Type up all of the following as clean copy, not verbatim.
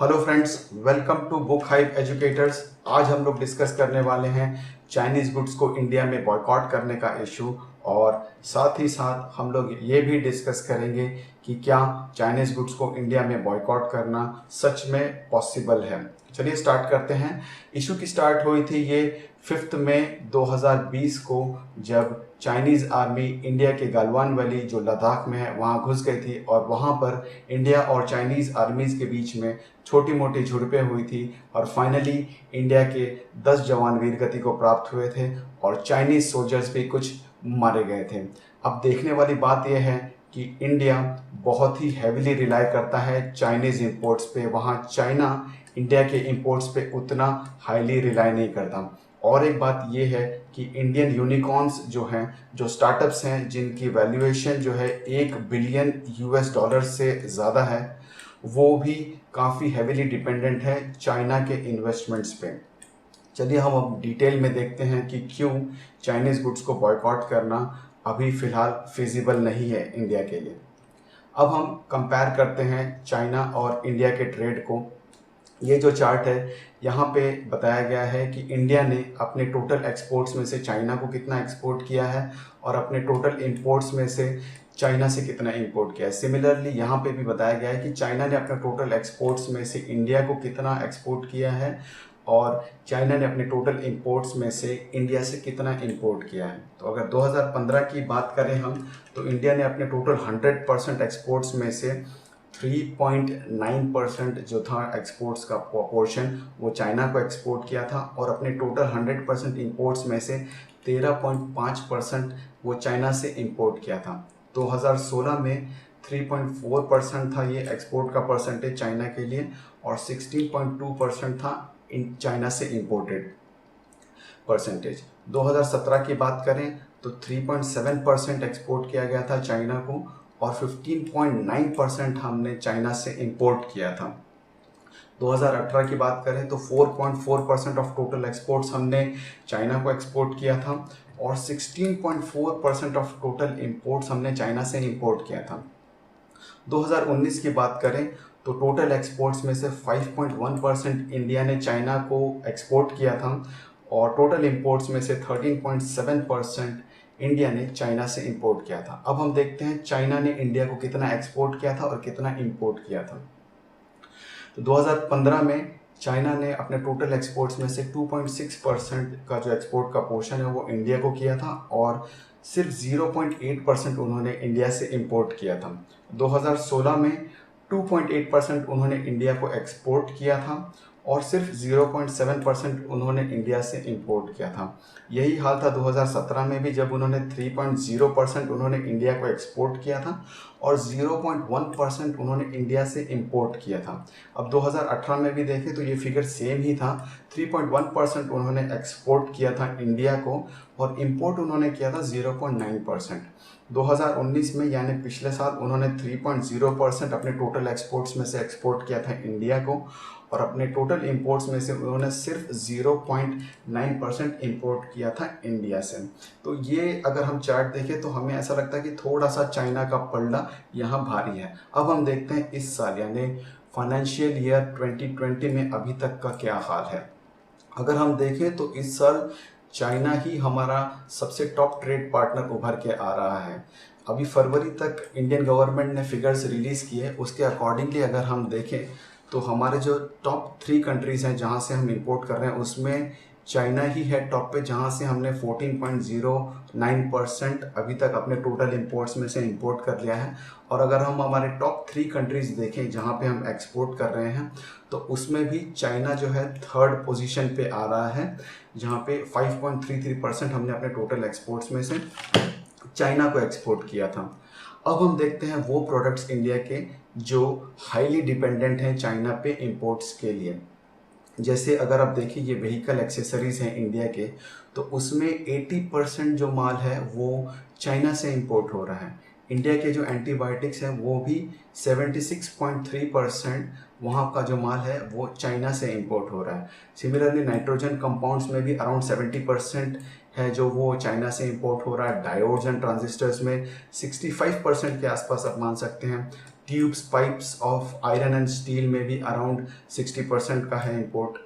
Hello friends, welcome to book hype educators. आज हम लोग डिस्कस करने वाले हैं चाइनीज़ गुड्स को इंडिया में बॉयकॉट करने का इशू, और साथ ही साथ हम लोग ये भी डिस्कस करेंगे कि क्या चाइनीज़ गुड्स को इंडिया में बॉयकॉट करना सच में पॉसिबल है। चलिए स्टार्ट करते हैं। इशू की स्टार्ट हुई थी ये 5 मई 2020 को, जब चाइनीज़ आर्मी इंडिया के गलवान वैली जो लद्दाख में है वहाँ घुस गई थी, और वहाँ पर इंडिया और चाइनीज़ आर्मीज़ के बीच में छोटी मोटी झड़पें हुई थी, और फाइनली इंडिया के 10 जवान वीरगति को प्राप्त हुए थे और चाइनीज़ सोल्जर्स भी कुछ मारे गए थे। अब देखने वाली बात यह है कि इंडिया बहुत ही हैविली रिलाई करता है चाइनीज़ इंपोर्ट्स पे, वहाँ चाइना इंडिया के इंपोर्ट्स पे उतना हाईली रिलाई नहीं करता। और एक बात यह है कि इंडियन यूनिकॉर्न्स जो हैं, जो स्टार्टअप्स हैं जिनकी वैल्यूएशन जो है $1 बिलियन से ज़्यादा है, वो भी काफ़ी हैविली डिपेंडेंट है चाइना के इन्वेस्टमेंट्स पे। चलिए हम अब डिटेल में देखते हैं कि क्यों चाइनीज़ गुड्स को बॉयकॉट करना अभी फ़िलहाल फिजिबल नहीं है इंडिया के लिए। अब हम कंपेयर करते हैं चाइना और इंडिया के ट्रेड को। ये जो चार्ट है, यहाँ पे बताया गया है कि इंडिया ने अपने टोटल एक्सपोर्ट्स में से चाइना को कितना एक्सपोर्ट किया है और अपने टोटल इंपोर्ट्स में से चाइना से कितना इंपोर्ट किया है। सिमिलरली यहाँ पे भी बताया गया है कि चाइना ने अपने टोटल एक्सपोर्ट्स में से इंडिया को कितना एक्सपोर्ट किया है और चाइना ने अपने टोटल इंपोर्ट्स में से इंडिया से कितना इंपोर्ट किया है। तो अगर 2015 की बात करें हम, तो इंडिया ने अपने टोटल 100% एक्सपोर्ट्स में से 3.9% जो था एक्सपोर्ट्स का पोर्शन, वो चाइना को एक्सपोर्ट किया था, और अपने टोटल 100% इंपोर्ट्स में से 13.5% वो चाइना से इंपोर्ट किया था। 2016 में 3.4% था ये एक्सपोर्ट का परसेंटेज चाइना के लिए, और 16.2% था इन चाइना से इंपोर्टेड परसेंटेज। 2017 की बात करें तो 3.7% एक्सपोर्ट किया गया था चाइना को, और 15.9% हमने चाइना से इंपोर्ट किया था। 2018 की बात करें तो 4.4% ऑफ टोटल एक्सपोर्ट्स हमने चाइना को एक्सपोर्ट किया था, और 16.4% ऑफ टोटल इंपोर्ट्स हमने चाइना से इंपोर्ट किया था। 2019 की बात करें तो टोटल एक्सपोर्ट्स में से 5.1% इंडिया ने चाइना को एक्सपोर्ट किया था, और टोटल इंपोर्ट्स में से 13.7% इंडिया ने चाइना से इंपोर्ट किया था। अब हम देखते हैं चाइना ने इंडिया को कितना एक्सपोर्ट किया था और कितना इंपोर्ट किया था। तो 2015 में चाइना ने अपने टोटल एक्सपोर्ट्स में से 2.6% का जो एक्सपोर्ट का पोर्शन है वो इंडिया को किया था, और सिर्फ 0.8% उन्होंने इंडिया से इंपोर्ट किया था। 2016 में 2.8% उन्होंने इंडिया को एक्सपोर्ट किया था, और सिर्फ 0.7% उन्होंने इंडिया से इंपोर्ट किया था। यही हाल था 2017 में भी, जब उन्होंने 3.0% उन्होंने इंडिया को एक्सपोर्ट किया था, और 0.1% उन्होंने इंडिया से इंपोर्ट किया था। अब 2018 में भी देखें तो ये फिगर सेम ही था। 3.1% उन्होंने एक्सपोर्ट किया था इंडिया को, और इंपोर्ट उन्होंने किया था 0.9%। 2019 में यानी पिछले साल उन्होंने 3.0% अपने टोटल एक्सपोर्ट्स में से एक्सपोर्ट किया था इंडिया को, और अपने टोटल इंपोर्ट्स में से उन्होंने सिर्फ 0.9% इंपोर्ट किया था इंडिया से। तो ये अगर हम चार्ट देखें तो हमें ऐसा लगता है कि थोड़ा सा चाइना का पलड़ा यहाँ भारी है। अब हम देखते हैं इस साल यानी फाइनेंशियल ईयर 2020 में अभी तक का क्या हाल है। अगर हम देखें तो इस साल चाइना ही हमारा सबसे टॉप ट्रेड पार्टनर उभर के आ रहा है। अभी फरवरी तक इंडियन गवर्नमेंट ने फिगर्स रिलीज़ किए, उसके अकॉर्डिंगली अगर हम देखें तो हमारे जो टॉप 3 कंट्रीज़ हैं जहां से हम इंपोर्ट कर रहे हैं, उसमें चाइना ही है टॉप पे, जहां से हमने 14.09% अभी तक अपने टोटल इंपोर्ट्स में से इंपोर्ट कर लिया है। और अगर हम हमारे टॉप 3 कंट्रीज़ देखें जहां पे हम एक्सपोर्ट कर रहे हैं, तो उसमें भी चाइना जो है 3rd पोजीशन पे आ रहा है, जहां पे 5.33% हमने अपने टोटल एक्सपोर्ट्स में से चाइना को एक्सपोर्ट किया था। अब हम देखते हैं वो प्रोडक्ट्स इंडिया के जो हाईली डिपेंडेंट हैं चाइना पे इंपोर्ट्स के लिए। जैसे अगर आप देखिए ये व्हीकल एक्सेसरीज़ हैं इंडिया के, तो उसमें 80% जो माल है वो चाइना से इंपोर्ट हो रहा है। इंडिया के जो एंटीबायोटिक्स हैं वो भी 76.3% वहाँ का जो माल है वो चाइना से इंपोर्ट हो रहा है। सिमिलरली नाइट्रोजन कंपाउंड्स में भी अराउंड 70% है जो वो चाइना से इंपोर्ट हो रहा है। डायोड्स एंड ट्रांजिस्टर्स में 65% के आसपास आप मान सकते हैं। Tubes pipes of iron and steel में भी अराउंड 60% का है इंपोर्ट।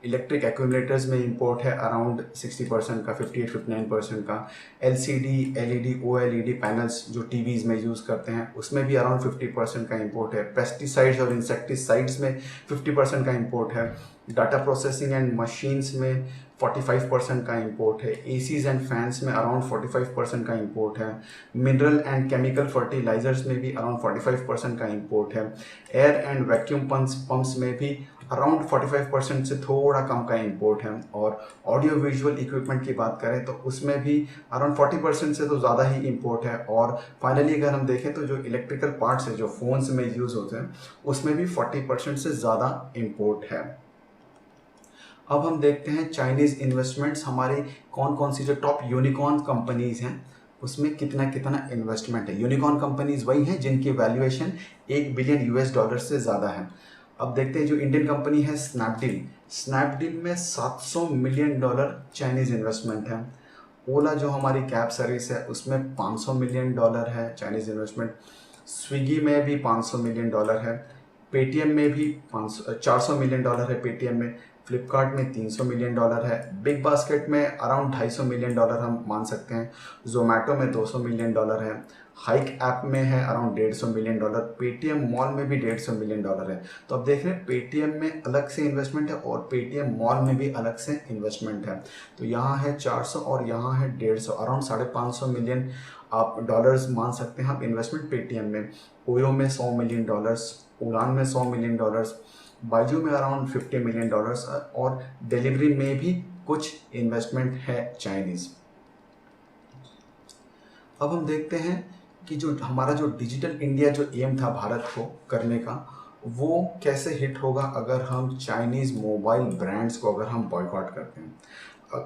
इलेक्ट्रिक एक्यूमुलेटर्स में इंपोर्ट है अराउंड 60% का, 58-59% का। एलसीडी, एलईडी, ओएलईडी पैनल्स जो टीवीज में यूज़ करते हैं उसमें भी अराउंड 50% का इंपोर्ट है। पेस्टिसाइड्स और इंसेक्टिसाइड्स में 50% का इंपोर्ट है। डाटा प्रोसेसिंग एंड मशीन्स में 45% का इंपोर्ट है। एसीज एंड फैंस में अराउंड 45% का इंपोर्ट है। मिनरल एंड केमिकल फर्टिलाइजर्स में भी अराउंड 45% का इंपोर्ट है। एयर एंड वैक्यूम पंप्स में भी अराउंड 45% से थोड़ा कम का इंपोर्ट है। और ऑडियो विजुअल इक्विपमेंट की बात करें तो उसमें भी अराउंड 40% से तो ज़्यादा ही इंपोर्ट है। और फाइनली अगर हम देखें तो जो इलेक्ट्रिकल पार्ट्स है जो फ़ोन्स में यूज़ होते हैं उसमें भी 40% से ज़्यादा इंपोर्ट है। अब हम देखते हैं चाइनीज़ इन्वेस्टमेंट्स हमारी कौन कौन सी जो टॉप यूनिकॉर्न कंपनीज़ हैं उसमें कितना कितना इन्वेस्टमेंट है। यूनिकॉर्न कंपनीज़ वही हैं जिनकी वैल्यूएशन $1 बिलियन से ज़्यादा है। अब देखते हैं जो इंडियन कंपनी है स्नैपडील, स्नैपडील में $700 मिलियन चाइनीज़ इन्वेस्टमेंट है। ओला जो हमारी कैब सर्विस है उसमें $500 मिलियन है चाइनीज़ इन्वेस्टमेंट। स्विगी में भी $500 मिलियन है। पेटीएम में भी 400 मिलियन है। पेटीएम में, फ्लिपकार्ट में $300 मिलियन है। बिग बास्केट में अराउंड $250 मिलियन हम मान सकते हैं। जोमेटो में $200 मिलियन है। हाइक ऐप में है अराउंड $150 मिलियन। पेटीएम मॉल में भी $150 मिलियन है। तो अब देख रहे हैं पेटीएम में अलग से इन्वेस्टमेंट है और पेटीएम मॉल में भी अलग से इन्वेस्टमेंट है। तो यहाँ है 400 और यहाँ है 150, अराउंड $550 मिलियन आप डॉलर्स मान सकते हैं आप इन्वेस्टमेंट पेटीएम में। ओयो में $100 मिलियन, उड़ान में $100 मिलियन, बाइजू में अराउंड $50 मिलियन और डिलीवरी में भी कुछ इन्वेस्टमेंट है चाइनीज़। अब हम देखते हैं कि जो हमारा जो डिजिटल इंडिया जो एम था भारत को करने का वो कैसे हिट होगा अगर हम चाइनीज़ मोबाइल ब्रांड्स को अगर हम बॉयकॉट करते हैं।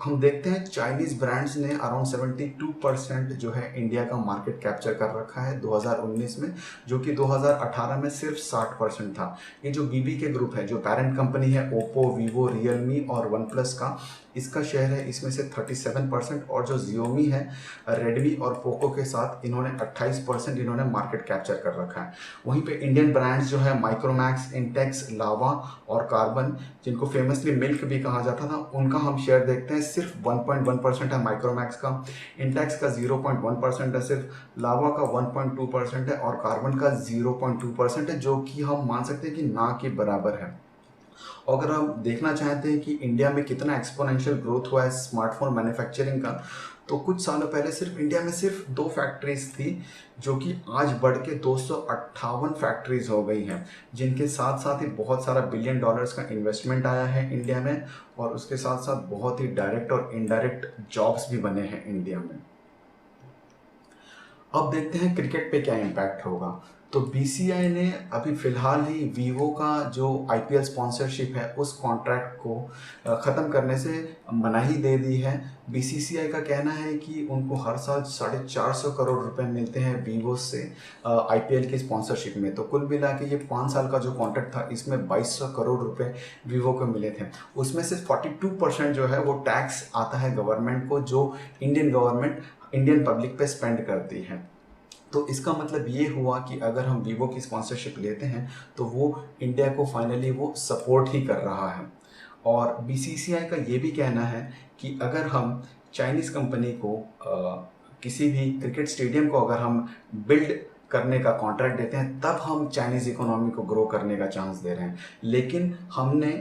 हम देखते हैं चाइनीज़ ब्रांड्स ने अराउंड 72% जो है इंडिया का मार्केट कैप्चर कर रखा है 2019 में, जो कि 2018 में सिर्फ 60% था। ये जो बीबी के ग्रुप है जो पेरेंट कंपनी है ओप्पो, वीवो, रियलमी और वन प्लस का, इसका शेयर है इसमें से 37%। और जो जियोमी है रेडमी और पोको के साथ इन्होंने 28% इन्होंने मार्केट कैप्चर कर रखा है। वहीं पे इंडियन ब्रांड्स जो है माइक्रोमैक्स, इंटेक्स, लावा और कार्बन, जिनको फेमसली मिल्क भी कहा जाता था, उनका हम शेयर देखते हैं सिर्फ 1.1% है माइक्रोमैक्स का, इंटेक्स का 0.1% है सिर्फ, लावा का 1.2% है और कार्बन का 0.2% है, जो कि हम मान सकते हैं कि ना के बराबर है। अगर हम देखना चाहते हैं कि इंडिया में कितना एक्सपोनेंशियल ग्रोथ हुआ है स्मार्टफोन मैन्युफैक्चरिंग का, तो कुछ सालों पहले सिर्फ इंडिया में सिर्फ 2 फैक्ट्रीज थी जो कि आज बढ़ के 258 फैक्ट्रीज हो गई हैं, जिनके साथ साथ ही बहुत सारा $1 बिलियन का इन्वेस्टमेंट आया है इंडिया में और उसके साथ साथ बहुत ही डायरेक्ट और इनडायरेक्ट जॉब्स भी बने हैं इंडिया में। अब देखते हैं क्रिकेट पे क्या इम्पैक्ट होगा। तो बीसीसीआई ने अभी फ़िलहाल ही वीवो का जो आईपीएल स्पॉन्सरशिप है उस कॉन्ट्रैक्ट को ख़त्म करने से मनाही दे दी है। बीसीसीआई का कहना है कि उनको हर साल 450 करोड़ रुपए मिलते हैं वीवो से आईपीएल की स्पॉन्सरशिप में। तो कुल मिला के ये 5 साल का जो कॉन्ट्रैक्ट था इसमें 2200 करोड़ रुपए वीवो को मिले थे। उसमें से 42% जो है वो टैक्स आता है गवर्नमेंट को, जो इंडियन गवर्नमेंट इंडियन पब्लिक पे स्पेंड करती है। तो इसका मतलब ये हुआ कि अगर हम वीवो की स्पॉन्सरशिप लेते हैं तो वो इंडिया को फाइनली वो सपोर्ट ही कर रहा है। और बीसीसीआई का ये भी कहना है कि अगर हम चाइनीज़ कंपनी को किसी भी क्रिकेट स्टेडियम को अगर हम बिल्ड करने का कॉन्ट्रैक्ट देते हैं तब हम चाइनीज़ इकोनॉमी को ग्रो करने का चांस दे रहे हैं, लेकिन हमने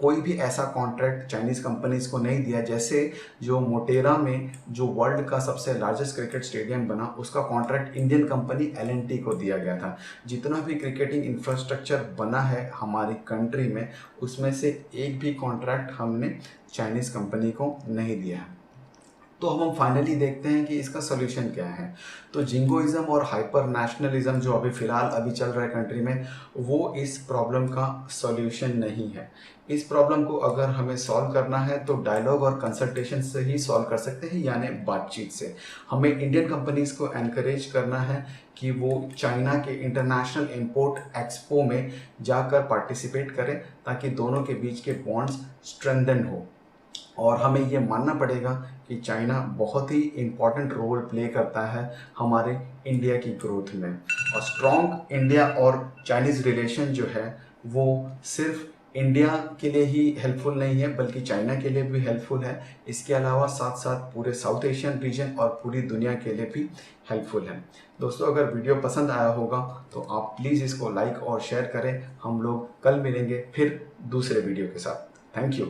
कोई भी ऐसा कॉन्ट्रैक्ट चाइनीज़ कंपनीज़ को नहीं दिया। जैसे जो मोटेरा में जो वर्ल्ड का सबसे लार्जेस्ट क्रिकेट स्टेडियम बना उसका कॉन्ट्रैक्ट इंडियन कंपनी एलएनटी को दिया गया था। जितना भी क्रिकेटिंग इंफ्रास्ट्रक्चर बना है हमारी कंट्री में उसमें से एक भी कॉन्ट्रैक्ट हमने चाइनीज़ कंपनी को नहीं दिया है। तो हम फाइनली देखते हैं कि इसका सोल्यूशन क्या है। तो जिंगोइज्म और हाइपर नेशनलिज्म जो अभी फ़िलहाल अभी चल रहा है कंट्री में, वो इस प्रॉब्लम का सोल्यूशन नहीं है। इस प्रॉब्लम को अगर हमें सॉल्व करना है तो डायलॉग और कंसल्टेशन से ही सॉल्व कर सकते हैं, यानी बातचीत से। हमें इंडियन कंपनीज़ को एनकरेज करना है कि वो चाइना के इंटरनेशनल इंपोर्ट एक्सपो में जाकर पार्टिसिपेट करें ताकि दोनों के बीच के बॉन्ड्स स्ट्रेंथन हो। और हमें ये मानना पड़ेगा कि चाइना बहुत ही इम्पॉर्टेंट रोल प्ले करता है हमारे इंडिया की ग्रोथ में। और स्ट्रॉन्ग इंडिया और चाइनीज़ रिलेशन जो है वो सिर्फ इंडिया के लिए ही हेल्पफुल नहीं है बल्कि चाइना के लिए भी हेल्पफुल है। इसके अलावा साथ साथ पूरे साउथ एशियन रीजन और पूरी दुनिया के लिए भी हेल्पफुल है। दोस्तों, अगर वीडियो पसंद आया होगा तो आप प्लीज़ इसको लाइक और शेयर करें। हम लोग कल मिलेंगे फिर दूसरे वीडियो के साथ। Thank you.